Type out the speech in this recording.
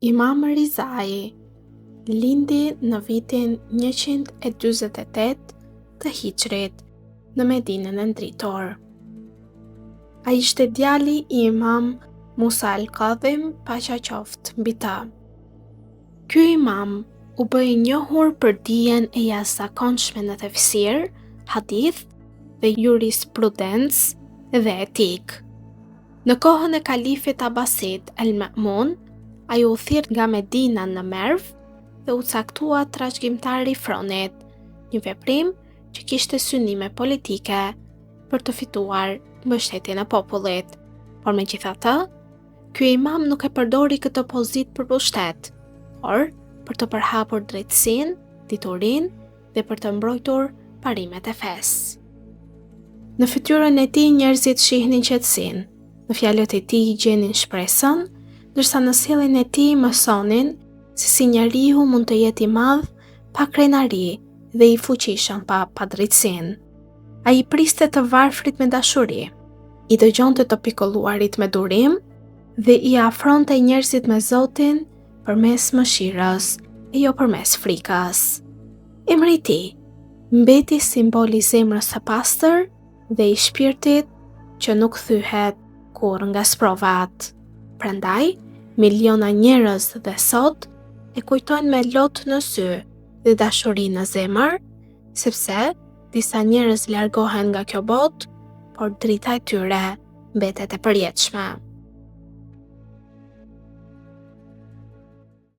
Imam Rizai lindi në vitin 148 të Hijrit në Medinën e Ndritor. Ai ishte djali i Imam Musa al-Kadhim, paqja qoftë mbi ta. Ky imam u bë i njohur për dijen e jashtëzakonshme në tefsir, hadith dhe jurisprudencë dhe etik. Në kohën e kalifit Abbasid al-Ma'mun, ai u thirr nga Medina në Merv dhe u caktua trashëgimtari i fronit, një veprim që kishte synime politike për të fituar mbështetjen e popullit. Por megjithatë, ky imam nuk e përdori këtë pozitë për pushtet, por për të përhapur drejtësinë, diturinë dhe për të mbrojtur parimet e fesë. Në fytyrën e tij njerëzit shihnin qetësinë, në fjalët e tij gjenin shpresën, ndërsa në sjelljen e tij mësonin se si njeriu mund të jetë i madh pa krenari dhe i fuqishëm pa padrejtësinë. Ai priste të varfrit me dashuri, i dëgjonte të pikolluarit me durim dhe i afronte njerëzit me Zotin përmes mëshirës e jo përmes frikës. Emri i tij mbeti simbol i zemrës së pastër dhe i shpirtit që nuk thyhet kurrë nga sprovat. Prandaj, miliona njerëz dhe sot e kujtojnë me lot në sy dhe dashuri në zemër, sepse disa njerëz largohen nga kjo botë, por drita e tyre mbetet e përjetshme.